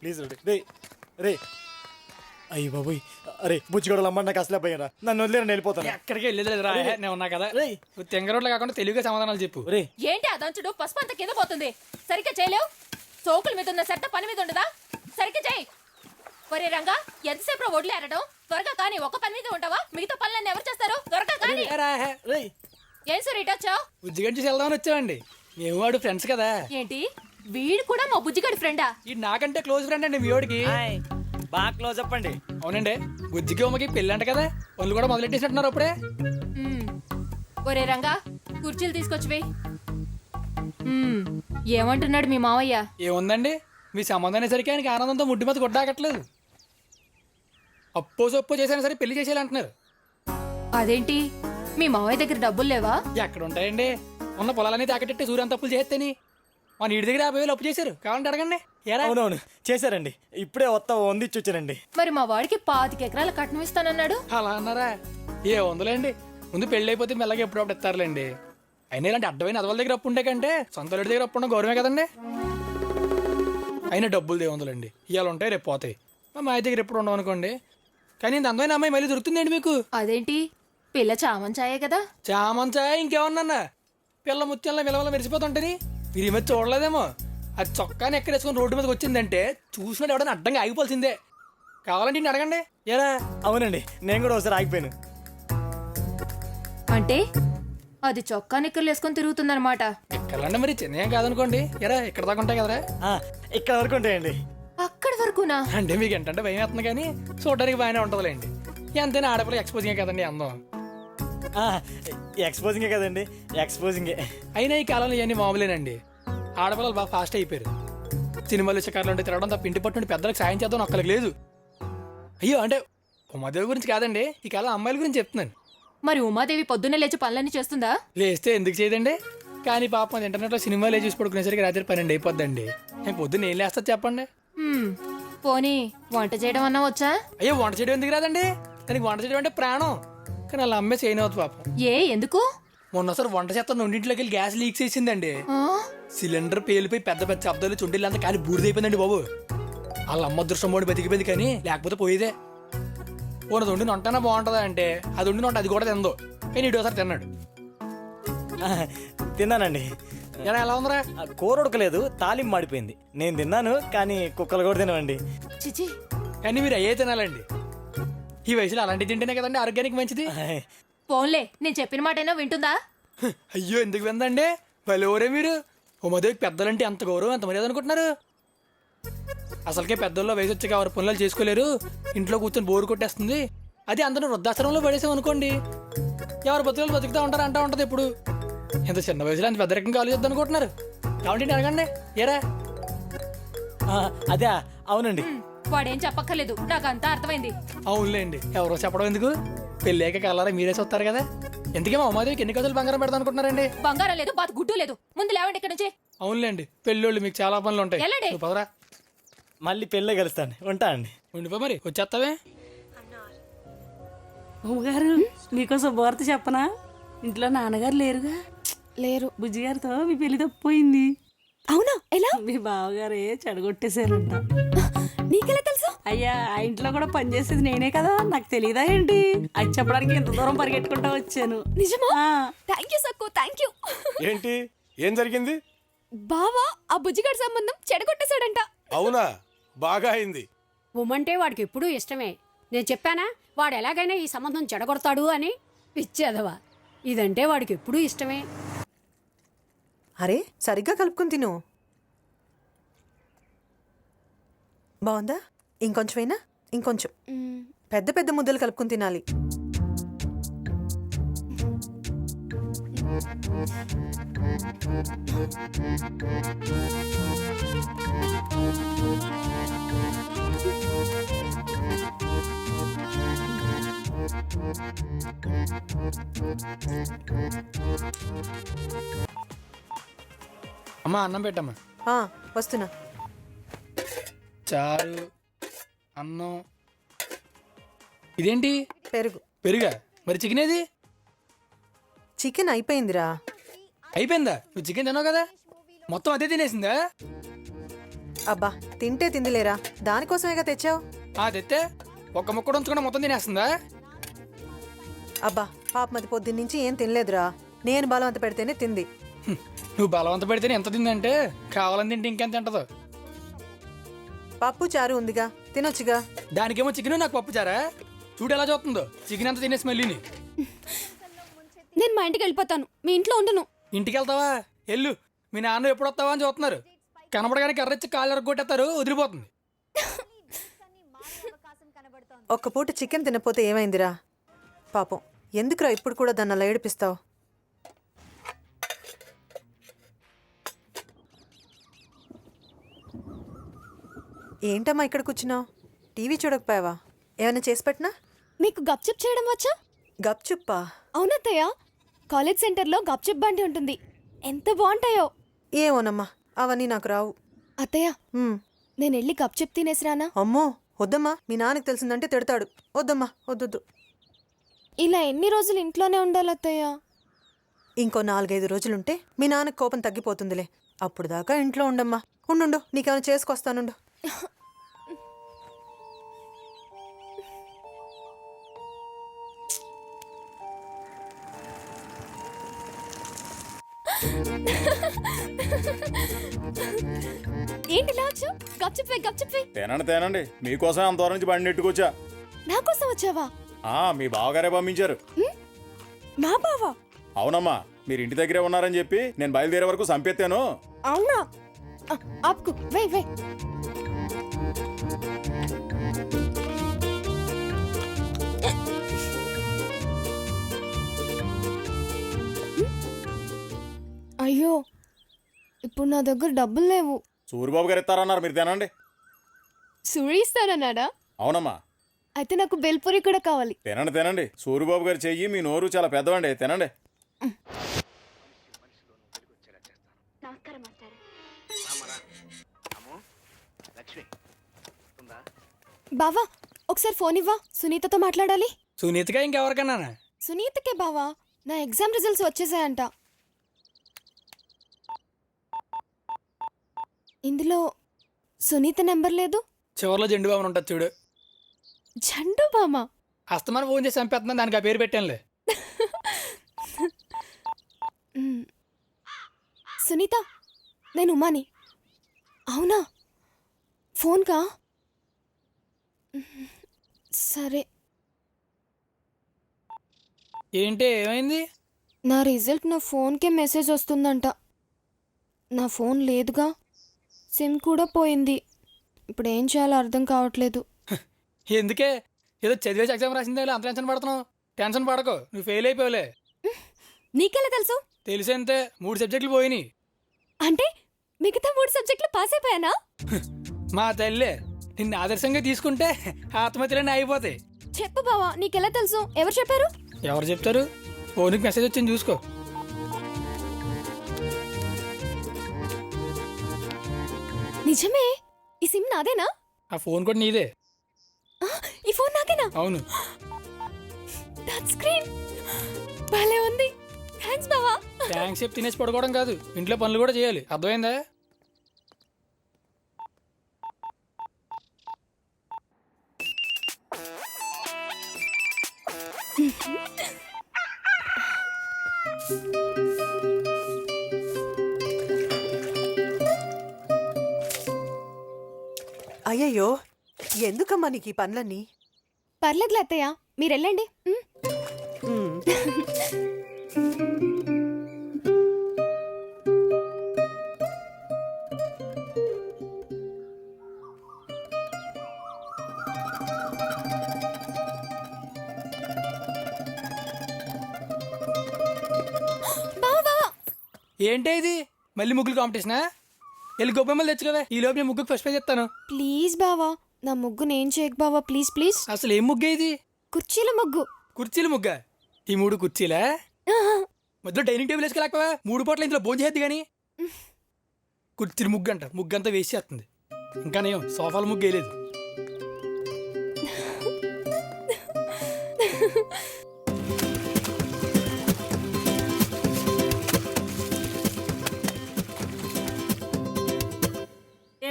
Please రే రే అయ్యి బాబోయ్. అరే బుచ్చిగడలు అమ్మ నాకు అసలే పోయారా, నన్ను వదిలేరు నేను వెళ్ళిపోతాను. ఎక్కడికి వెళ్ళేది రా, నేను ఉన్నా కదా. రే తెంగ రోడ్లు కాకుండా తెలుగుగా సమాధానాలు చెప్పు. రే ఏంటి అదంచుడు పసుపు అంత కింద పోతుంది, సరిగ్గా చేయలేవు. సోకుల మీద ఉన్న సెట్ట పని మీద ఉండదా, సరిగ్గా చేయి. ఒరే రంగా, ఎంతసేపు వడ్లేరడం, త్వరగా కానీ. ఒక పని మీద ఉంటావా, మిగతా పనులన్నీ ఎవరు చేస్తారు? త్వరగా కానీ. రే ఏం సార్ ఇటు వచ్చావు? బుజ్జిగడ్డి వెళ్దామని వచ్చామండి. మేము వాడు ఫ్రెండ్స్ కదా. ఏంటి వీడు కూడా మా బుజ్జిగడి ఫ్రెండా? ఈ నాకంటే క్లోజ్ ఫ్రెండ్ అండి మీ వాడికి. బాగా క్లోజ్ అప్ అండి. అవునండి, బుజ్జికి ఉమ్మకి పెళ్ళి అంట కదా, వాళ్ళు కూడా మొదలెట్టేసినట్టున్నారు అప్పుడే. ఒరే రంగా, కుర్చీలు తీసుకొచ్చివి. ఏమంటున్నాడు మీ మావయ్య? ఏముందండి, మీ సంబంధం అనేసరికి ఆయనకి ఆనందంతో ముడ్డి మీద గుడ్డాకట్లేదు. అప్పో సొప్పో చేసైనా సరే పెళ్లి చేసేయాలంటున్నారు. అదేంటి, మీ మావయ్య దగ్గర డబ్బులు లేవా? ఎక్కడ ఉంటాయండి, ఉన్న పొలాలన్నీ తాకట్టెట్టి సూర్యం తప్పులు చేస్తేని మా నీటి దగ్గర 50,000 అప్పు చేశారు, కావాలంటే అడగండి. అవునవును చేశారండి, ఇప్పుడే వందిచ్చి వచ్చానండి. మరి మా వాడికి 25 ఎకరాల కట్నం ఇస్తానన్నాడు. అలా అన్నారా? ఏ వందలేండి, ముందు పెళ్ళి అయిపోతే మెల్లగా ఎప్పుడప్పుడు ఇస్తారులేండి. అయినా ఇలాంటి అడ్డమైన అదవాళ్ళ దగ్గర అప్పు ఉంటే కంటే సొంత ఇంటి దగ్గర అప్పు ఉండడం గౌరవమే కదండి. అయినా డబ్బులు దేవందులండి, ఇవాళ ఉంటాయి రేపు పోతాయి. మా దగ్గర ఎప్పుడు ఉండవు అనుకోండి. కానీ ఇంత అందమైన అమ్మాయి మళ్ళీ దొరుకుతుందండి మీకు. అదేంటి, పిల్ల చామంచాయే కదా. చామంచాయ ఇంకేమన్నా, పిల్ల ముత్యంలో విలవల మెరిసిపోతుంటని మీరు ఈ మధ్య చూడలేదేమో. అది చొక్కాని ఎక్కడ వేసుకొని రోడ్డు మీదకి వచ్చిందంటే చూసినట్టు ఎవడన్నా అడ్డంగా ఆగిపోవాల్సిందే. కావాలంటే ఇన్ని అడగండి. ఏరా? అవునండి, నేను కూడా ఒకసారి ఆగిపోయాను. అంటే అది చొక్కా నిక్కర్లు వేసుకొని తిరుగుతుందన్నమాట. ఎక్కడంటే మరి చిన్నేం కాదనుకోండి. ఎరా ఇక్కడ దాకా ఉంటాయి కదరా. ఇక్కడ వరకు ఉంటాయండి. అక్కడి వరకునా? అంటే మీకు ఏంటంటే భయం వేస్తుంది, కానీ చూడడానికి బాగానే ఉంటుందిలేండి. ఎంతైనా ఆడపిల్ల ఎక్స్పోజింగే కదండి అందం. ఎక్స్పోజింగే కదండి, ఎక్స్పోజింగే. అయినా ఈ కాలంలో ఇవన్నీ మామూలేనండి. ఆడపిల్లలు బాగా ఫాస్ట్ అయిపోయారు. సినిమాలు షికార్లు ఉంటే తిరగడం తప్ప ఇంటి పట్టు పెద్దలకు సాయం చేద్దాం ఒక్కరికి లేదు. అయ్యో అంటే ఉమాదేవి గురించి కాదండి, ఈ కాలం అమ్మాయిల గురించి చెప్తున్నాను. మరి ఉమాదేవి పొద్దున్నే లేచి పనులన్నీ చేస్తుందా? లేస్తే ఎందుకు చేయదండి, కానీ పాపం ఇంటర్నెట్లో సినిమాలు చూసి పడుకునేసరికి రాత్రి 12 అయిపోద్దండి. నేను పొద్దున్న ఏం లేస్తా చెప్పండి. పోనీ వంట చేయడం అన్నా వచ్చా? అయ్యో వంట చేయడం ఎందుకు రాదండి, దానికి వంట చేయడం అంటే ప్రాణం. కానీ అలా అమ్మే చేయను అవుతుంది పాపం. ఎందుకు? మొన్నసారి వంట చేస్తాను రెండింటిలోకి వెళ్ళి గ్యాస్ లీక్ చేసిందండి. సిలిండర్ పేలిపోయి పెద్ద పెద్ద శబ్దాలు చుండీలు అంతా కానీ బూడిదైపోయిందండి బాబు. వాళ్ళ అమ్మ అదృష్టం మోడి బతికిపోయింది, కానీ లేకపోతే పోయేదే. పోనది వండిన వంటనా బాగుంటుందా అంటే అది వండిన వంట అది కూడా తిందో. కానీ ఇటు ఒకసారి తిన్నాడు. తిన్నానండి. ఎలా ఉందరా? కూర ఉడకలేదు, తాలింపు మాడిపోయింది. నేను తిన్నాను, కానీ కుక్కలు కూడా తినవండి. చిచి, కానీ మీరు అయ్యే తినాలండి. ఈ వయసులో అలాంటివి తింటేనే కదండి ఆరోగ్యానికి మంచిది. పోన్లే, నేను చెప్పిన మాటైనా వింటుందా? అయ్యో ఎందుకు విందండి, వాళ్ళెవరే మీరు. ఉమాదేవికి పెద్దలంటే ఎంత గౌరవం, ఎంత మర్యాద అనుకుంటున్నారు. అసలుకే పెద్దల్లో వయసు వచ్చి ఎవరు పనులు చేసుకోలేరు, ఇంట్లో కూర్చొని బోరు కొట్టేస్తుంది. అది అందరూ వృద్ధాశ్రమంలో పడేసాం అనుకోండి, ఎవరు బతుకులు బతుకుతా ఉంటారు అంటా ఉంటది. ఇప్పుడు ఎంత చిన్న వయసులో అంత పెద్ద రకంగా ఆలోచిద్దాం అనుకుంటున్నారు. కాబట్టి అడగండి. ఏరా? అదే అవునండి. వాడేం చెప్పక్కర్లేదు, నాకంతా అర్థమైంది. అవునులేండి, ఎవరో చెప్పడం ఎందుకు, పెళ్ళాక కలరా మీరే చూస్తారు కదా. ఎందుకే మా ఉమాదేవికి ఎన్ని గదులు బంగారం పెడతా అనుకుంటున్నారండి? బంగారం లేదు, బాత్ గుడ్డు లేదు. ముందు లేవండి ఇక్కడ నుంచి. అవునులేండి, పెళ్ళోళ్ళు మీకు చాలా పనులు ఉంటాయి. నువ్వు పదరా, మళ్ళీ పెళ్ళే కలుస్తాను. ఉంటా అండి. ఉండిపో మరి, వచ్చేస్తావే. అమ్మగారు, నీకో శుభవార్త చెప్పనా? ఇంట్లో నాన్నగారు లేరుగా. లేరు. బుజ్జిగారితో మీ పెళ్లి తప్పిపోయింది. అవునా? ఎలా? మీ బావగారే చెడగొట్టేశారంట. నీకెలా తెలుసు? అయ్యా, ఆ ఇంట్లో కూడా పనిచేసేది నేనే కదా, నాకు తెలియదా ఏంటి? అది చెప్పడానికి ఇంత దూరం పరిగెట్టుకుంటా వచ్చాను. నిజమా? Thank you Sakku, thank you. ఏంటి, ఏం జరిగింది? బావా ఆ బుజ్జిగాడి సంబంధం చెడగొట్టేశాడంట. అవునా? బాగా అయింది. ఉమ్మంటే వాడికి ఎప్పుడూ ఇష్టమే. నేను చెప్పానా వాడు ఎలాగైనా ఈ సంబంధం చెడగొడతాడు అని? పిచ్చేదవా, ఇదంటే వాడికి ఎప్పుడూ ఇష్టమే. అరే సరిగ్గా కలుపుకుని తిను. బాగుందా? ఇంకొంచెమైనా? ఇంకొంచెం పెద్ద పెద్ద ముద్దలు కలుపుకుని తినాలి. అమ్మా అన్నం పెట్టమ్మా. వస్తున్నా. చారు, అన్నం. ఇదేంటి? పెరుగు. పెరుగా? మరి చికెన్ ఏది? చికెన్ అయిపోయిందిరా. అయిపోయిందా? నువ్వు చికెన్ తిన్నావు కదా, మొత్తం అదే తినేసిందా? అబ్బా తింటే తిందిలేరా, దానికోసమేగా తెచ్చావు. తెస్తే ఒక్క ముక్క కూడా ఉంచకుండా మొత్తం తినేస్తుందా? అబ్బా పాప మది పొద్దున్నుంచి ఏం తినలేదురా, నేను బలవంత పెడితేనే తింది. నువ్వు బలవంత పెడితేనే ఎంత తిందంటే కావాలని తింటే ఇంకెంత తింటదో. పప్పు చారు ఉందిగా, తినొచ్చుగా. దానికేమో చికెన్, నాకు పప్పు చారా? చూడు ఎలా చూస్తుందో, చికెన్ అంతా తినేసి మళ్ళీని. నేను మా ఇంటికి వెళ్ళిపోతాను, మీ ఇంట్లో ఉండను. ఇంటికి వెళ్తావా? ఎల్లు, మీ నాన్న ఎప్పుడు వస్తావా అని చూస్తున్నారు. కనపడగానే కర్రొచ్చి కాళ్ళు ఎరగొట్టేస్తారు, వదిలిపోతుంది. ఒక్క పూట చికెన్ తినపోతే ఏమైందిరా? పాపం ఎందుకురా ఇప్పుడు కూడా దాన్ని అలా ఏడిపిస్తావు? ఏంటమ్మా ఇక్కడ కూర్చున్నావు? టీవీ చూడకపోయావా? ఏమైనా చేసి పెట్టినా? మీకు గప్చుప్ చేయడం వచ్చా? గప్చుప్పా? అవునత్తయ్య, కాలేజ్ సెంటర్లో గప్చుప్ బండి ఉంటుంది, ఎంత బాగుంటాయో. ఏమోనమ్మా, అవన్నీ నాకు రావు. అత్తయ్య, ఉమ్, నేను వెళ్ళి గప్చుప్ తినేసిరానా? అమ్మో వద్దమ్మా, మీ నాన్నకి తెలిసిందంటే తిడతాడు. వద్దమ్మా, వద్దొద్దు. ఇలా ఎన్ని రోజులు ఇంట్లోనే ఉండాలి అత్తయ్య? ఇంకో 4-5 రోజులుంటే మీ నాన్నకి కోపం తగ్గిపోతుందిలే. అప్పుడు దాకా ఇంట్లో ఉండమ్మా. ఉండు, నీకేమైనా చేసుకొస్తానుండు. ఏంటి ఇలా వచ్చావు? గప్చుప్ వే, గప్చుప్ వే. తినండి, మీకోసం అంత దూరం నుంచి బండి నెట్టుకొచ్చా. నా కోసం వచ్చావా? మీ బావగారే పంపించారు. మా బావా? అవునమ్మా, మీరు ఇంటి దగ్గరే ఉన్నారని చెప్పి నేను బయలుదేరే వరకు సంపెత్తాను. అవునా? ఆపుకు, వే వే. అయ్యో, ఇప్పుడు నా దగ్గర డబ్బులు లేవు. సూరిబాబు గారు ఇస్తారన్నారు, మీరు తినండి. సుడి ఇస్తానన్నాడా? అవునమ్మా. అయితే నాకు బెల్పూరి కూడా కావాలి. తినండి. సూరిబాబు గారు చెయ్యి, మీ నోరు చాలా పెద్దవండి. తినండి. బావా, ఒకసారి ఫోన్ ఇవ్వా, సునీతతో మాట్లాడాలి. సునీతగా ఇంకెవరికన్నా? సునీతకే బావా, నా ఎగ్జామ్ రిజల్ట్స్ వచ్చేసాయంట. ఇందులో సునీత నెంబర్ లేదు. చివరిలో జెండు బాబు ఉంటుంది చూడు. జండు బామా? అస్తమానం ఫోన్ చేసి చంపేస్తున్నాను, దానికి ఆ పేరు పెట్టానులే. సునీత, నేను ఉమాని. అవునా? ఫోన్కా? సరే. ఏంటి, ఏమైంది? నా రిజల్ట్ నా ఫోన్కే మెసేజ్ వస్తుందంట. నా ఫోన్ లేదుగా, సిమ్ కూడా పోయింది. ఇప్పుడు ఏం చేయాలో అర్థం కావట్లేదు. ఎందుకే, ఏదో చదివేసి ఎగ్జామ్ రాసిందే అంత టెన్షన్ పడుతున్నావు? టెన్షన్ పడకు, నువ్వు ఫెయిల్ అయిపోలే. నీకెలా తెలుసు? తెలిసేంతే, 3 సబ్జెక్టులు పోయినాయి. అంటే మిగతా 3 సబ్జెక్టులు పాస్ అయిపోయానా? మా తల్లే, నిన్ను ఆదర్శంగా తీసుకుంటే ఆత్మహత్యలన్నీ అయిపోతాయి. చెప్పు బావా, నీకెలా తెలుసు? ఎవరు చెప్పారు? ఎవరు చెప్తారు? ఫోన్కి మెసేజ్ వచ్చింది, చూసుకో. నిజమే, ఈ సిమ్ నాదేనా? ఆ ఫోన్ కూడా నీదే. ఈ ఫోన్ నాకేనా? అవును. టచ్ స్క్రీన్ భలే ఉంది. థ్యాంక్స్ బావా. థ్యాంక్స్ చెప్పి తినేసి పడుకోవడం కాదు, ఇంట్లో పనులు కూడా చేయాలి, అర్థమైందా? అయ్యయ్యో, ఎందుకమ్మా నీకు ఈ పనులన్నీ? పర్లేదులే అత్తయ్య, మీరు వెళ్ళండి. ఉమ్. బావా బావా, ఏంటి ఇది, మళ్ళీ ముగ్గులు కాంపిటీషనా? వెళ్ళి గొప్పమ్మలు తెచ్చుకోవే, ఈ లోపు నేను ముగ్గుకు ఫస్ట్ ప్రైజ్ చెప్తాను. ప్లీజ్ బావా, నా ముగ్గు నేను చేయకు బావా, ప్లీజ్ ప్లీజ్. అసలు ఏం ముగ్గే ఇది? కుర్చీల ముగ్గు. కుర్చీల ముగ్గా? ఈ 3 కుర్చీలా? మధ్యలో డైనింగ్ టేబుల్ వేసుకెళ్ళకపోవా? 3 పూట్ల ఇంట్లో భోజనం చేద్ది కానీ. కుర్చీల ముగ్గు అంట, ముగ్గు అంతా వేసి చేస్తుంది. ఇంకా నేను సోఫాల ముగ్గు వేయలేదు.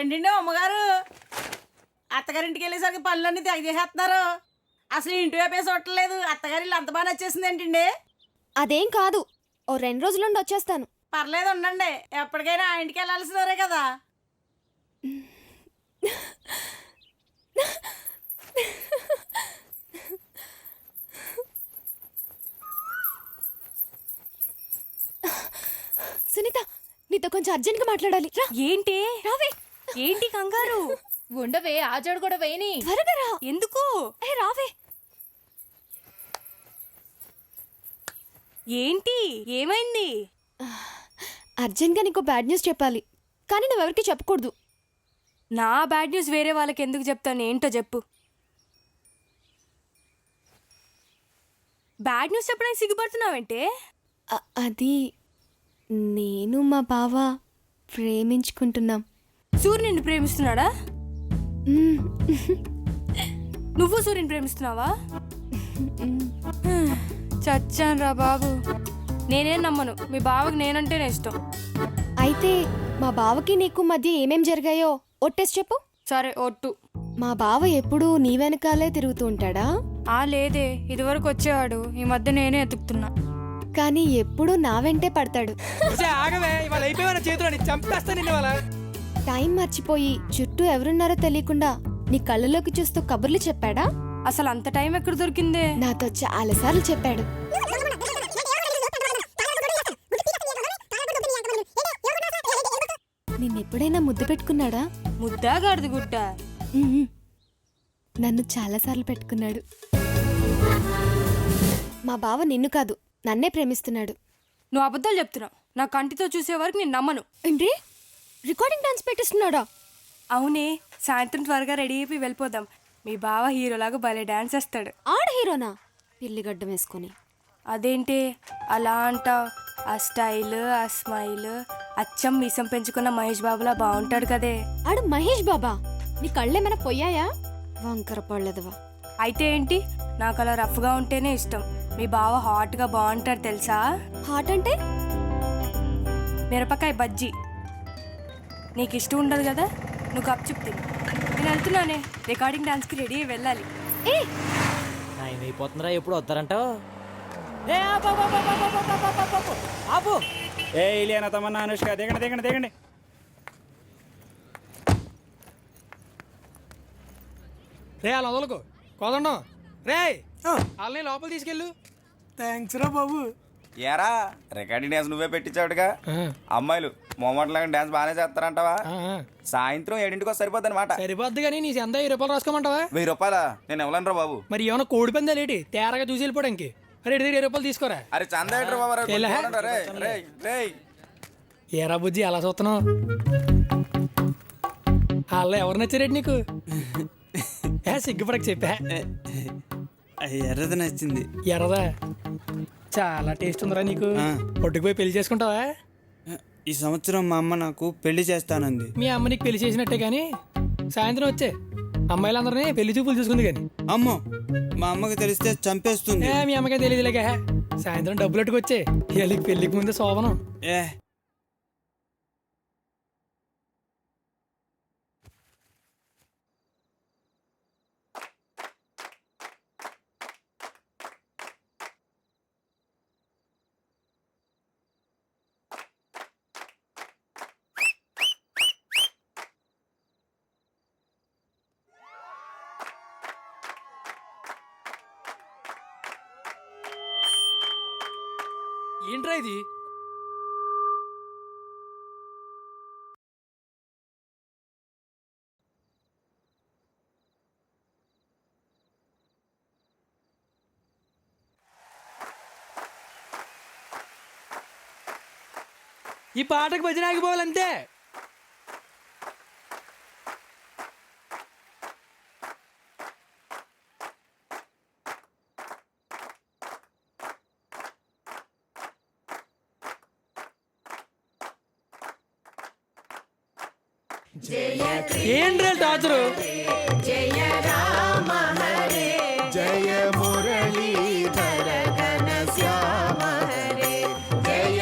ఏంటండి అమ్మగారు అత్తగారింటికి వెళ్ళేసరికి పనులన్నీ తెగ చేసేస్తున్నారు. అసలు ఇంటి వైపే చూడట్లేదు. అత్తగారి ఇల్లు అంత బాగా నచ్చేసింది ఏంటండి? అదేం కాదు, ఓ 2 రోజులుండి వచ్చేస్తాను. పర్లేదు ఉండండి, ఎప్పటికైనా ఆ ఇంటికి వెళ్ళాల్సినవరే కదా. సునీత, నీతో కొంచెం అర్జెంట్గా మాట్లాడాలి. రా. ఏంటి రావే. ఏంటి కంగారు? ఉండవే, ఆ జోడు కూడా వేయని. త్వరగా రా. ఎందుకు? రావే. ఏంటి ఏమైంది? అర్జెంట్గా నీకు బ్యాడ్ న్యూస్ చెప్పాలి, కానీ నువ్వెవరికి చెప్పకూడదు. నా బ్యాడ్ న్యూస్ వేరే వాళ్ళకి ఎందుకు చెప్తాను? ఏంటో చెప్పు. బ్యాడ్ న్యూస్ చెప్పడానికి సిగ్గుపడుతున్నావంటే? అది నేను మా బావ ప్రేమించుకుంటున్నాం. సూర్య నిన్ను ప్రేమిస్తున్నాడా? మ్మ్. నువ్వు సూర్యుని ప్రేమిస్తున్నావా? చచ్చాను రా బాబు. నేనేం నమ్మను. మీ బావకి నేనంటేనే ఇష్టం. అయితే మా బావకి నీకు మధ్య ఏమేం జరిగాయో ఒట్టేసి చెప్పు. సరే ఒట్టు. మా బావ ఎప్పుడూ నీ వెనకాలే తిరుగుతూ ఉంటాడా? లేదే, ఇదివరకు వచ్చేవాడు. ఈ మధ్య నేనే ఎతుకుతున్నా. కానీ ఎప్పుడూ నా వెంటే పడతాడు. ఆగవే, ఇవాళ అయిపోయిన చేతులని చంపేస్తా నిన్ను ఇవాళ. టైం మర్చిపోయి చుట్టూ ఎవరున్నారో తెలియకుండా నీ కళ్ళలోకి చూస్తూ కబుర్లు చెప్పాడా? అసలు అంత టైం ఎక్కడ దొరికిందే? నాతో చాలాసార్లు చెప్పాడు. నిన్నెప్పుడైనా ముద్దు పెట్టుకున్నాడా? ముద్దా గాడిద గుడ్డ? ఉహుం. నన్ను చాలాసార్లు పెట్టుకున్నాడు. మా బావ నిన్ను కాదు, నన్నే ప్రేమిస్తున్నాడు. నువ్వు అబద్ధాలు చెప్తున్నావు. నా కంటితో చూసే వరకు నేను నమ్మను. ఏంటి, రికార్డింగ్ డాన్స్ పెట్టిస్తున్నాడా? అవునే, సాయంత్రం త్వరగా రెడీ అయిపోయి వెళ్ళిపోదాం. మీ బావ హీరోలాగా భలే డాన్స్ వేస్తాడు. ఆడ హీరోనా? పిల్లిగడ్డం వేసుకొని. అదేంటి అలా అంటావు? ఆ స్టైల్, ఆ స్మైల్, అచ్చం మీసం పెంచుకున్న మహేష్ బాబులా బాగుంటాడు కదే. ఆడు మహేష్ బాబా? నీ కళ్ళేమైనా పోయాయా? వంకర పడలేదువా? అయితే ఏంటి, నాకు అలా రఫ్గా ఉంటేనే ఇష్టం. మీ బావ హాట్గా బాగుంటాడు తెలుసా? హాట్ అంటే? మిరపకాయ బజ్జీ. నీకు ఇష్టం ఉండదు కదా, నువ్వు కప్ చెప్తే. నేను వెళ్తున్నానే, రికార్డింగ్ డాన్స్కి రెడీ అయ్యి వెళ్ళాలి. ఏ టైం అయిపోతుందిరా, ఎప్పుడు వస్తారంటావు? ఏ ఇలియానా తమన్నా అనుష్క దిగండి దిగండి దిగండి. రే అలా వదలకు కోదండం. రే వాళ్ళని లోపల తీసుకెళ్ళు. థ్యాంక్స్ రా బాబు. ఏరా రికార్డింగ్ డ్యాన్స్ నువ్వే పెట్టించావుగా. అమ్మాయిలు మొమ్మట్లాగా డ్యాన్స్ బాగానే చేస్తారంటావా? సాయంత్రం 7ంటికి సరిపోద్ది అనమాట. సరిపోద్ది కానీ నీ ఎంత 1000 రూపాయలు రాసుకోమంటావా? 1000 రూపాయలా? నేను ఇవ్వలేను రా బాబు. మరి ఏమైనా కోడి పందాలు ఏంటి తేరగా చూసి వెళ్ళిపోవడానికి? అరే 20 రూపాయలు తీసుకోరా. అరే చందా ఏంట్రా బాబు? ఎలా? ఏరా బుజ్జి అలా చూస్తున్నావు? వాళ్ళలో ఎవరు నచ్చారేటి నీకు? సిగ్గుపడక చెప్పా. ఎర్రది నచ్చింది. ఎర్రదా? చాలా టేస్ట్ ఉందిరా నీకు. పొట్టుకుపోయి పెళ్లి చేసుకుంటావా? ఈ సంవత్సరం మా అమ్మ నాకు పెళ్లి చేస్తానంది. మీ అమ్మ నీకు పెళ్లి చేసినట్టే కానీ సాయంత్రం వచ్చే అమ్మాయిలందరినీ పెళ్లి చూపులు చూసుకుంది కానీ. అమ్మో, మా అమ్మకి తెలిస్తే చంపేస్తుంది. మీ అమ్మకే తెలియదులేక. సాయంత్రం డబ్బులు అట్టుకొచ్చే వీళ్ళకి పెళ్లికి ముందే శోభనం. ఏ ఏంట్రా ఇది? ఈ పాటకు భజన ఆగిపోవాలంతే. ఏంట్రా టాచరు? జయ మురళీధర ఘన శ్యామ హరే జయ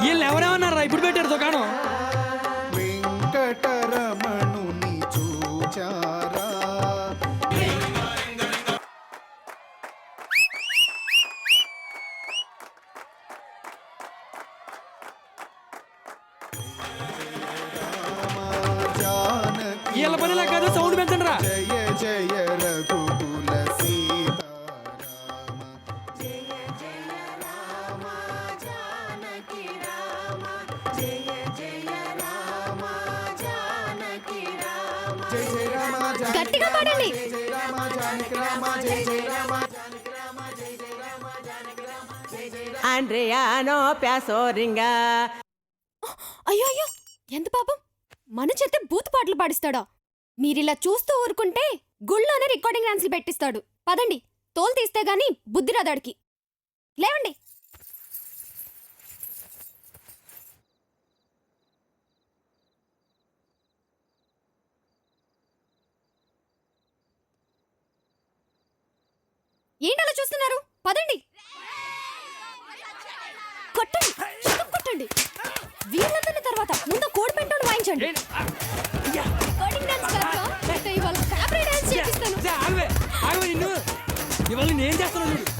వీళ్ళు ఎవరేమన్నారా ఇప్పుడు పెట్టారు దుకాణం. వెంకటరమణుని చూచారా జానకి వీళ్ళ పనిలా కాదు, సౌండ్ పెంచండి రా. జయ జయ రఘుకుల సీతారామ గట్టిగా పాడండి. ఆండ్రియానో ప్యాసోరింగా. అయ్యో అయ్యో, ఎంత పాపం, మన చేతే బూత్ పాటలు పాడిస్తాడా? మీరిలా చూస్తూ ఊరుకుంటే గుళ్ళోనే రికార్డింగ్ డాన్సులు పెట్టిస్తాడు. పదండి, తోలు తీస్తే గాని బుద్ధి రాదాడికి. లేవండి. ఏంటలా చూస్తున్నారు? పదండి, కొట్టండి, చితక్ కొట్టండి. వీళ్ళందరినీ తర్వాత ముందు కోడి పెంటోని వాయించండి. రికార్డింగ్ డాన్స్ కాక, అయితే ఇవాళ కాపరీ డాన్స్ చేపిస్తాను. ఆగవే, ఆగవే నిన్ను. ఇవాళ నేను చేస్తాను చూడు.